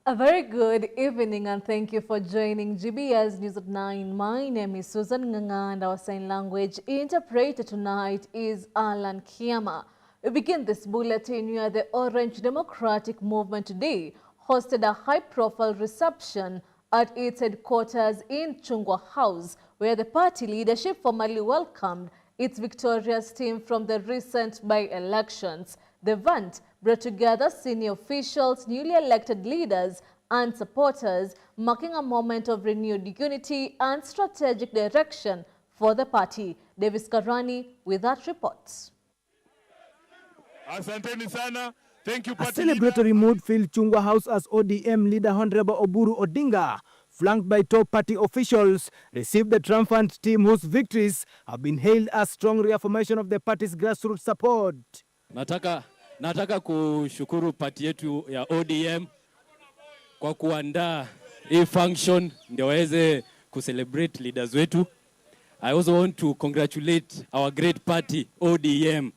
A very good evening and thank you for joining GBS News at 9. My name is Susan Nganga and our sign language interpreter tonight is Alan Kiama. We begin this bulletin where the Orange Democratic Movement today hosted a high-profile reception at its headquarters in Chungwa House, where the party leadership formally welcomed its victorious team from the recent by-elections. The event brought together senior officials, newly elected leaders and supporters, marking a moment of renewed unity and strategic direction for the party. Davis Karani with that report. Asanteni sana. Thank you, A party celebratory mood filled Chungwa House as ODM leader Honorable Oburu Odinga, flanked by top party officials, received the triumphant team whose victories have been hailed as strong reaffirmation of the party's grassroots support. Nataka kushukuru party yetu ya ODM kwa kuandaa hii function ndio waweze kucelebrate leaders wetu. I also want to congratulate our great party ODM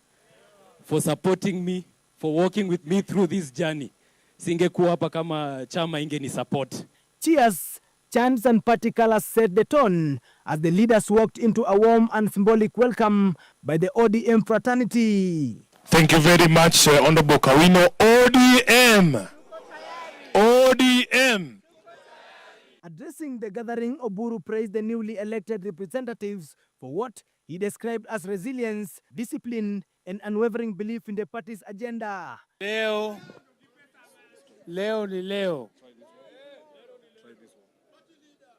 for supporting me, for working with me through this journey. Singekuwa hapa kama chama ingeni support. Cheers, chants and party colors set the tone as the leaders walked into a warm and symbolic welcome by the ODM fraternity. Thank you very much, Honorable Kawino. ODM. ODM. Addressing the gathering, Oburu praised the newly elected representatives for what he described as resilience, discipline, and unwavering belief in the party's agenda. Leo ni leo.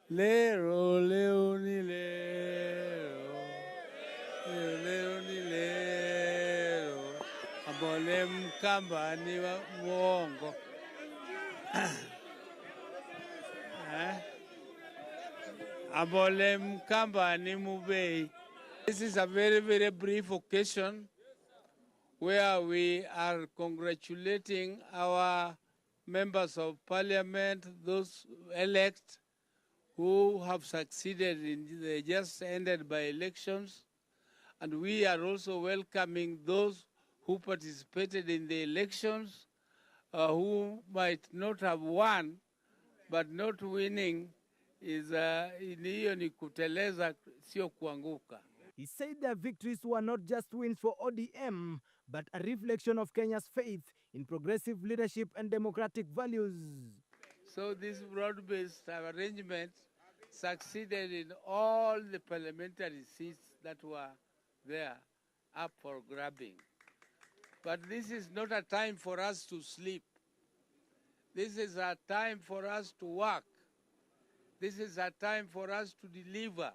Leo ni leo. Leo ni leo. Abole mkamba ni mwongo. Abole mkamba ni mubei. This is a very, very brief occasion where we are congratulating our members of parliament, those elect who have succeeded in the just ended by elections. And we are also welcoming those who participated in the elections, who might not have won, but not winning is hiyo ni kuteleza, sio kuanguka. He said their victories were not just wins for ODM, but a reflection of Kenya's faith in progressive leadership and democratic values. So this broad-based arrangement succeeded in all the parliamentary seats that were there up for grabbing. But this is not a time for us to sleep. This is a time for us to work. This is a time for us to deliver.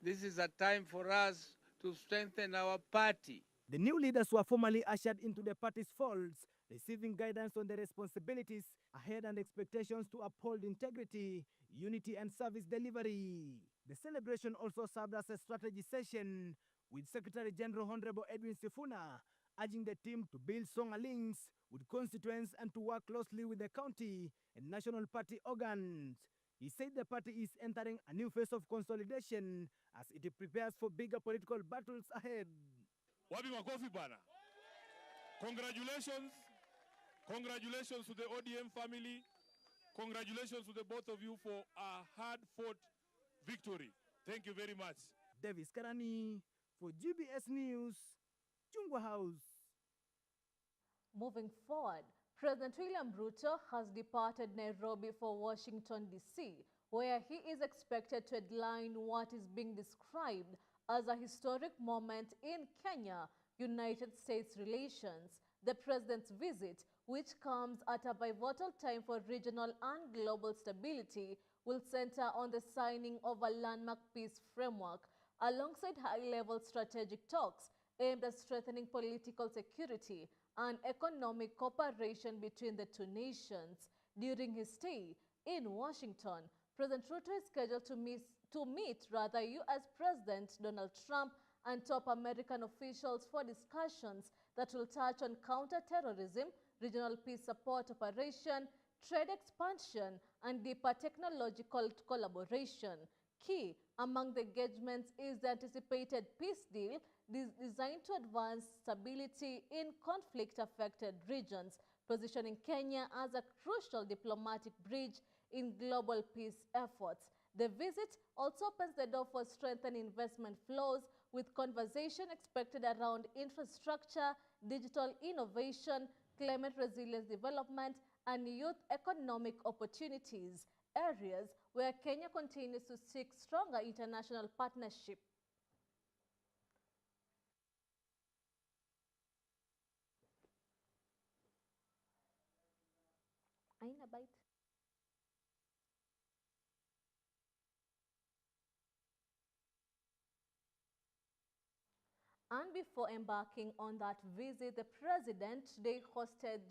This is a time for us to strengthen our party. The new leaders were formally ushered into the party's folds, receiving guidance on the responsibilities ahead and expectations to uphold integrity, unity, and service delivery. The celebration also served as a strategy session with Secretary General Honorable Edwin Sifuna, urging the team to build stronger links with constituents and to work closely with the county and national party organs. He said the party is entering a new phase of consolidation as it prepares for bigger political battles ahead. Wapi makofi bana. Congratulations. Congratulations to the ODM family. Congratulations to the both of you for a hard-fought victory. Thank you very much. Davis Karani for GBS News, Chungwa House. Moving forward, President William Ruto has departed Nairobi for Washington, D.C., where he is expected to headline what is being described as a historic moment in Kenya-United States relations. The president's visit, which comes at a pivotal time for regional and global stability, will center on the signing of a landmark peace framework alongside high-level strategic talks aimed at strengthening political security and economic cooperation between the two nations. During his stay in Washington, President Ruto is scheduled to meet U.S. President Donald Trump and top American officials for discussions that will touch on counter-terrorism, regional peace support operation, trade expansion, and deeper technological collaboration. Key among the engagements is the anticipated peace deal designed to advance stability in conflict-affected regions. positioning Kenya as a crucial diplomatic bridge in global peace efforts. The visit also opens the door for strengthened investment flows, with conversation expected around infrastructure, digital innovation, climate resilience development, and youth economic opportunities, areas where Kenya continues to seek stronger international partnership. Aina bite. And before embarking on that visit, the president today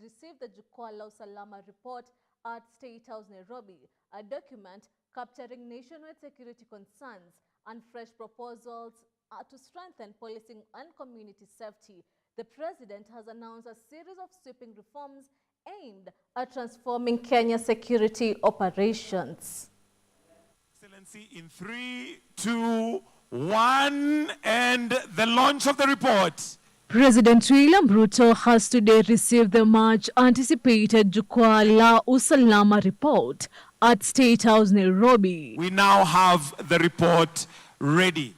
received the Jukwaa la Usalama report at State House, Nairobi, a document capturing nationwide security concerns and fresh proposals to strengthen policing and community safety. The president has announced a series of sweeping reforms aimed at transforming Kenya's security operations. Excellency, in 3, 2, 1, and the launch of the report. President William Ruto has today received the much-anticipated Jukwaa la Usalama report at State House, Nairobi. We now have the report ready.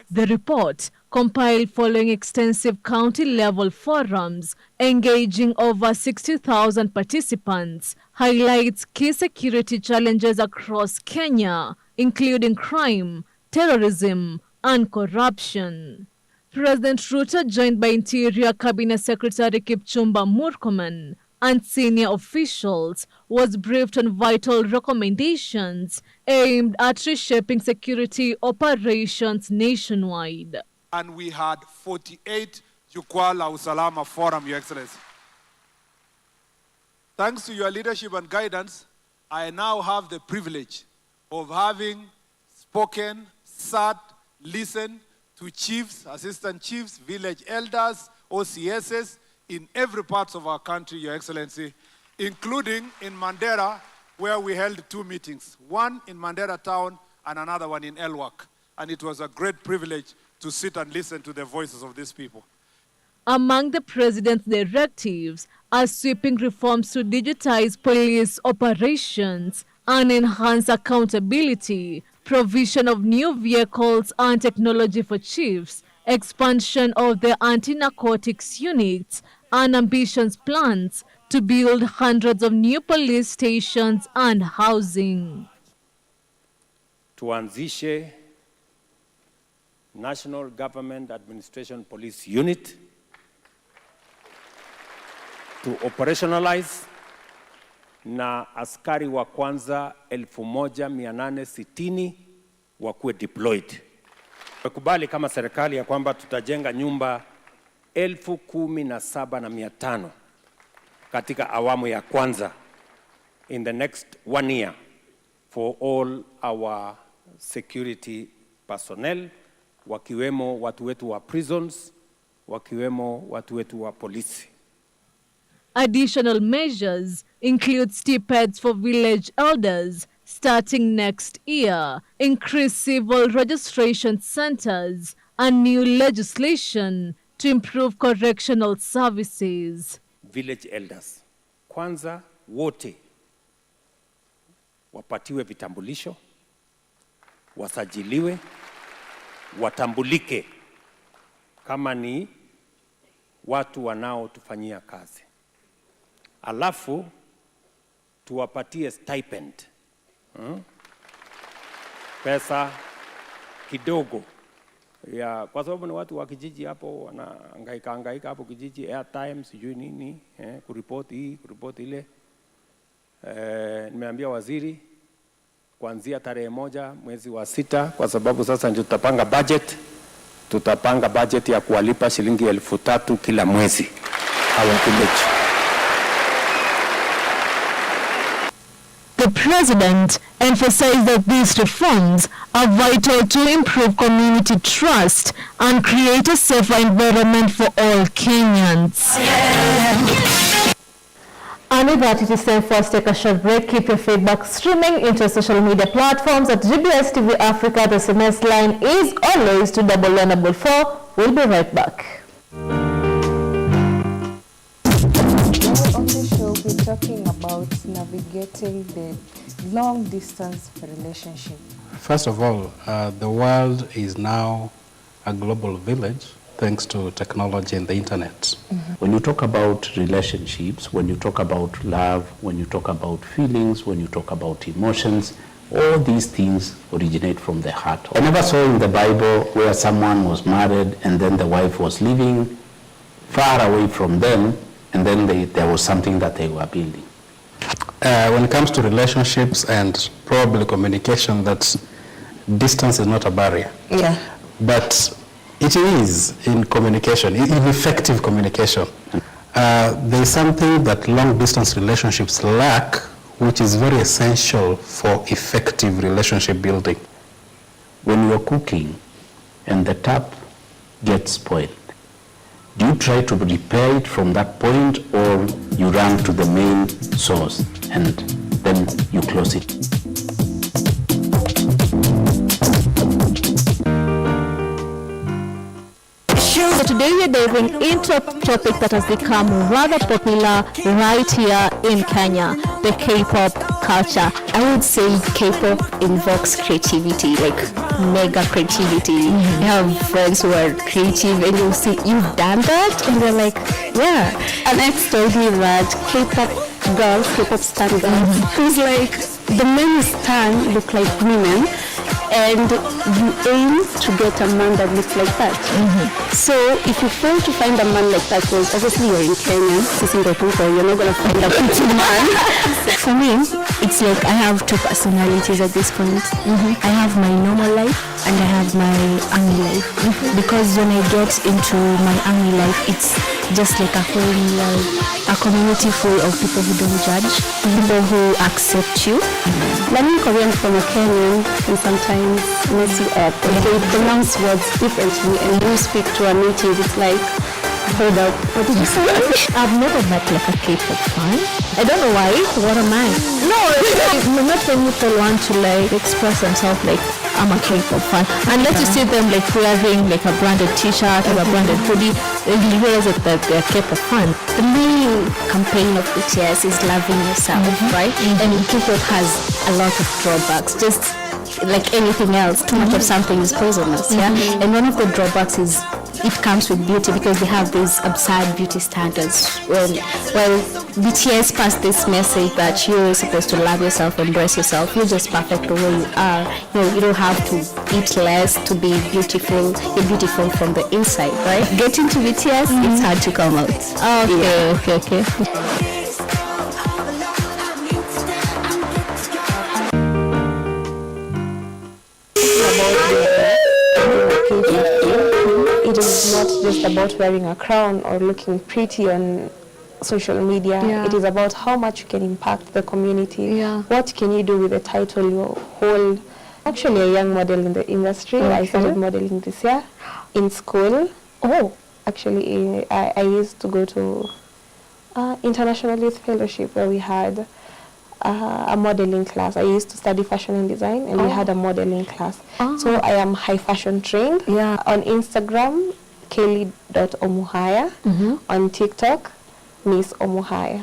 The report, compiled following extensive county-level forums engaging over 60,000 participants, highlights key security challenges across Kenya, including crime, terrorism, and corruption. President Ruto, joined by Interior Cabinet Secretary Kipchumba Murkomen and senior officials, was briefed on vital recommendations aimed at reshaping security operations nationwide. And we had 48 Jukwaa la Usalama Forum, Your Excellency. Thanks to your leadership and guidance, I now have the privilege of having spoken, sat, listened to chiefs, assistant chiefs, village elders, OCSs in every part of our country, Your Excellency, including in Mandera, where we held 2 meetings, one in Mandera town and another one in Elwak. And it was a great privilege to sit and listen to the voices of these people. Among the president's directives are sweeping reforms to digitize police operations and enhance accountability, provision of new vehicles and technology for chiefs, expansion of the anti-narcotics units, and ambitious plans to build hundreds of new police stations and housing. Tuanzishe National Government Administration Police Unit to operationalize na askari wa kwanza 1860 wakuwe deployed. Tumekubali kama serikali ya kwamba tutajenga nyumba 17,500 katika awamu ya kwanza in the next 1 year for all our security personnel, wakiwemo watu wetu wa prisons, wakiwemo watu wetu wa polisi. Additional measures include stipends for village elders starting next year, increased civil registration centers, and new legislation to improve correctional services. Village elders, kwanza wote wapatiwe vitambulisho, wasajiliwe, watambulike kama ni watu wanaotufanyia kazi. Alafu tuwapatie stipend, pesa kidogo ya, kwa sababu ni watu wa kijiji hapo wanahangaika hapo kijiji, airtime sijui nini, kuripoti hii kuripoti ile. Nimeambia waziri kuanzia tarehe 1 mwezi wa 6, kwa sababu sasa ndio tutapanga budget. Tutapanga budget ya kuwalipa shilingi 3,000 kila mwezi hawa village. The president emphasized that these reforms are vital to improve community trust and create a safer environment for all Kenyans. And with that, it is time for us to take a short break. Keep your feedback streaming into social media platforms at GBS TV Africa. The SMS line is always 21144. We'll be right back. On the show. about navigating the long-distance relationship? First of all, the world is now a global village thanks to technology and the internet. Mm-hmm. When you talk about relationships, when you talk about love, when you talk about feelings, when you talk about emotions, all these things originate from the heart. I never saw in the Bible where someone was married and then the wife was living far away from them and then there was something that they were building. When it comes to relationships and probably communication, that distance is not a barrier. Yeah. But it is in communication, in effective communication. There is something that long-distance relationships lack, which is very essential for effective relationship building. When you're cooking and the tap gets spoiled, do you try to repair it from that point, or you run to the main source and then you close it? So today we are diving into a topic that has become rather popular right here in Kenya, the K-pop culture. I would say K-pop invokes creativity, like mega creativity. Mm-hmm. I have friends who are creative and you'll see, you've done that? And they're like, yeah. An ex told me that K-pop girls, K-pop stan girls, who's like, the men stan look like women, and you aim to get a man that looks like that. So if you fail to find a man like that, because obviously you're in Kenya, you're not going to find a pretty man. For me, it's like I have two personalities at this point. I have my normal life and I have my army life. Because when I get into my army life, it's just like a whole a community full of people who don't judge, people who accept you. Learning Korean from a Kenyan and sometimes mess you up. They pronounce words differently, and when you speak to a native, it's like, hold up, what did you say? I've never met like a K-pop fan. I don't know why. What am I? No, not when people want to like express themselves like, I'm a K-pop fan. Unless you see them like wearing like a branded t-shirt or a branded hoodie, you realize that they're K-pop fan. The main campaign of BTS is loving yourself, right? And K-pop has a lot of drawbacks. Just like anything else, too much of something is poisonous, yeah? And one of the drawbacks is it comes with beauty, because they have these absurd beauty standards. Well, BTS passed this message that you're supposed to love yourself, embrace yourself. You're just perfect the way you are. You don't have to eat less to be beautiful. You're beautiful from the inside, right? Getting to BTS, it's hard to come out. Okay. It is not just about wearing a crown or looking pretty on social media. Yeah. It is about how much you can impact the community. Yeah. What can you do with the title you hold? Actually, a young model in the industry. Okay. I started modeling this year in school. Oh. Actually, I used to go to International Youth Fellowship, where we had a modeling class. I used to study fashion and design, and we had a modeling class. So I am high fashion trained. Yeah. On Instagram, kelly.omuhaya. On TikTok, Miss Omuhaya.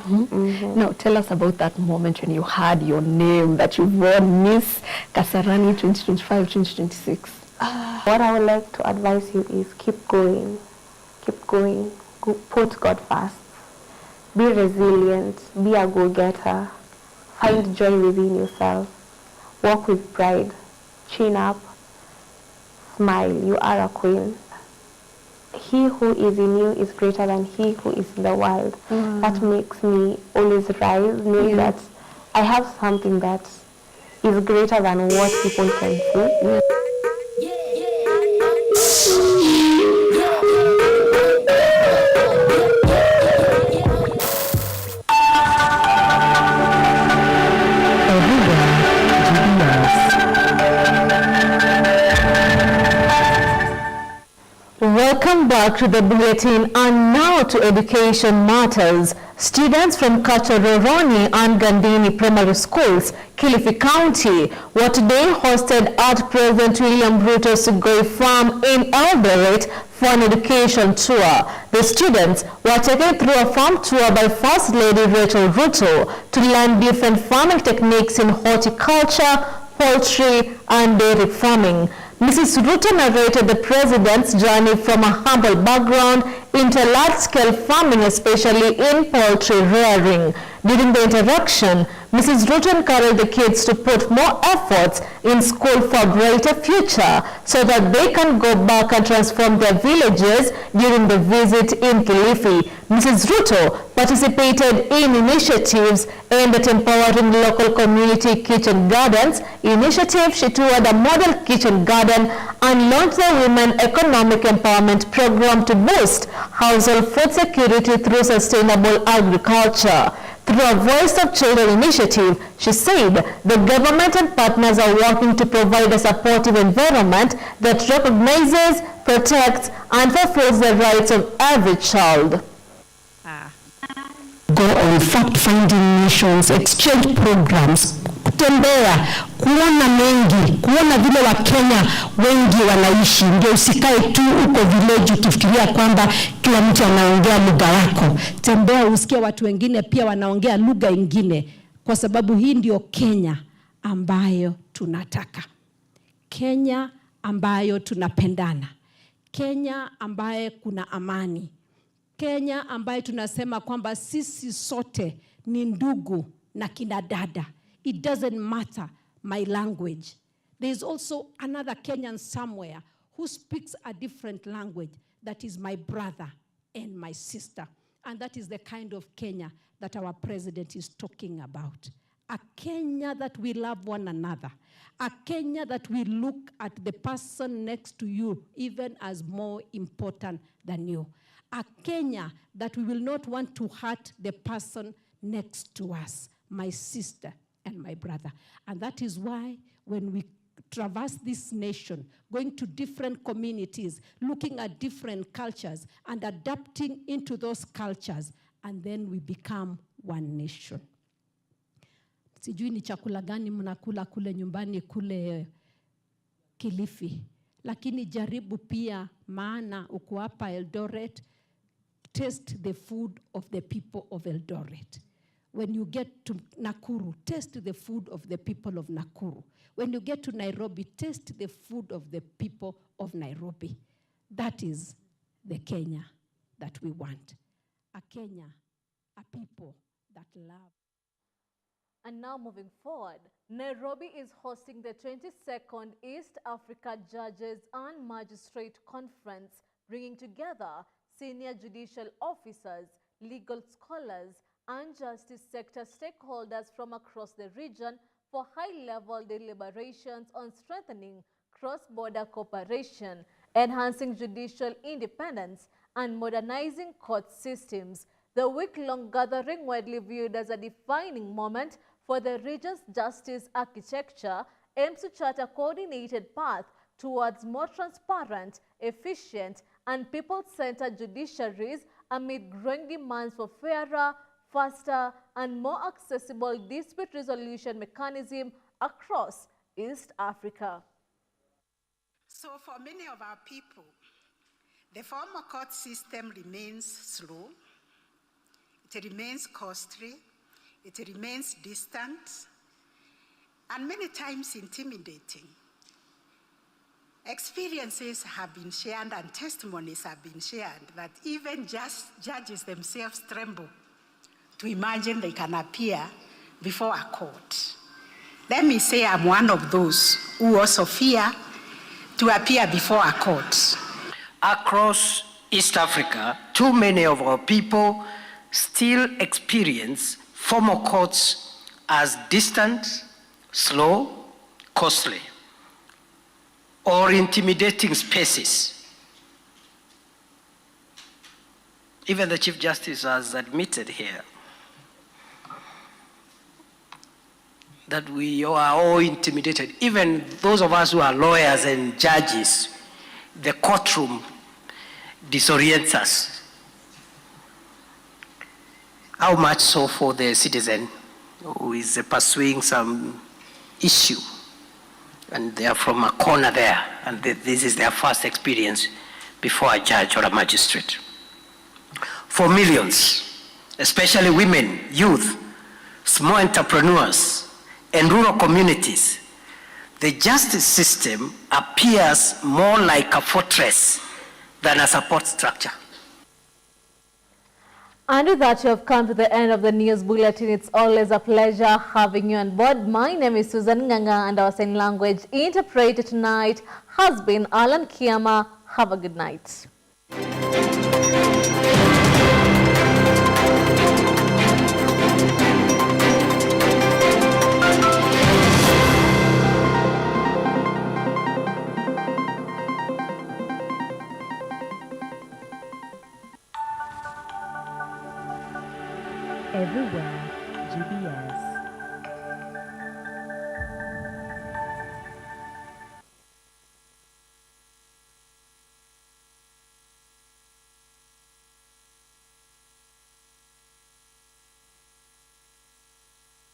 Now, tell us about that moment when you had your name that you won Miss Kasarani 2025-2026. What I would like to advise you is keep going. Keep going. Put God first. Be resilient. Be a go-getter. Find joy within yourself. Walk with pride. Chin up. Smile. You are a queen. He who is in you is greater than he who is in the world. That makes me always rise, knowing that I have something that is greater than what people can see. Welcome back to the bulletin, and now to Education Matters. Students from Kachororoni and Gandini Primary Schools, Kilifi County, were today hosted at President William Ruto's Sugoi Farm in Eldoret, for an education tour. The students were taken through a farm tour by First Lady Rachel Ruto to learn different farming techniques in horticulture, poultry, and dairy farming. Mrs. Ruto narrated the president's journey from a humble background into large-scale farming, especially in poultry rearing. During the interaction, Mrs. Ruto encouraged the kids to put more efforts in school for a brighter future so that they can go back and transform their villages during the visit in Kilifi. Mrs. Ruto participated in initiatives aimed at empowering local community kitchen gardens. Initiative, she toured a model kitchen garden and launched the Women Economic Empowerment Program to boost household food security through sustainable agriculture. Through a Voice of Children initiative, she said the government and partners are working to provide a supportive environment that recognizes, protects, and fulfills the rights of every child. Go on fact-finding missions, exchange programs, kutembea, kuona mengi, kuona vile Wakenya wengi wanaishi. Ndio usikae tu uko village ukifikiria kwamba kila mtu anaongea lugha yako. Tembea usikie watu wengine pia wanaongea lugha ingine, kwa sababu hii ndio Kenya ambayo tunataka. Kenya ambayo tunapendana. Kenya ambaye kuna amani. Kenya ambaye tunasema kwamba sisi sote ni ndugu na kina dada. It doesn't matter my language. There is also another Kenyan somewhere who speaks a different language that is my brother and my sister. And that is the kind of Kenya that our president is talking about. A Kenya that we love one another. A Kenya that we look at the person next to you even as more important than you. A Kenya that we will not want to hurt the person next to us, my sister and my brother. And that is why when we traverse this nation, going to different communities, looking at different cultures and adapting into those cultures, and then we become one nation. Sijui ni chakula gani mnakula kule nyumbani kule Kilifi, lakini jaribu pia, maana uko hapa Eldoret, taste the food of the people of Eldoret. When you get to Nakuru, taste the food of the people of Nakuru. When you get to Nairobi, taste the food of the people of Nairobi. That is the Kenya that we want. A Kenya, a people that love. And now moving forward, Nairobi is hosting the 22nd East Africa Judges and Magistrate Conference, bringing together senior judicial officers, legal scholars, and justice sector stakeholders from across the region for high-level deliberations on strengthening cross-border cooperation, enhancing judicial independence, and modernizing court systems. The week-long gathering, widely viewed as a defining moment for the region's justice architecture, aims to chart a coordinated path towards more transparent, efficient, and people-centered judiciaries amid growing demands for fairer, faster, and more accessible dispute resolution mechanism across East Africa. So for many of our people, the former court system remains slow, it remains costly, it remains distant, and many times intimidating. Experiences have been shared and testimonies have been shared that even just judges themselves tremble to imagine they can appear before a court. Let me say I'm one of those who also fear to appear before a court. Across East Africa, too many of our people still experience formal courts as distant, slow, costly, or intimidating spaces. Even the Chief Justice has admitted here that we are all intimidated. Even those of us who are lawyers and judges, the courtroom disorients us. How much so for the citizen who is pursuing some issue and they are from a corner there and this is their first experience before a judge or a magistrate. For millions, especially women, youth, small entrepreneurs, and rural communities, the justice system appears more like a fortress than a support structure. And with that, you have come to the end of the news bulletin. It's always a pleasure having you on board. My name is Susan Nganga, and our sign language interpreter tonight has been Alan Kiama. Have a good night.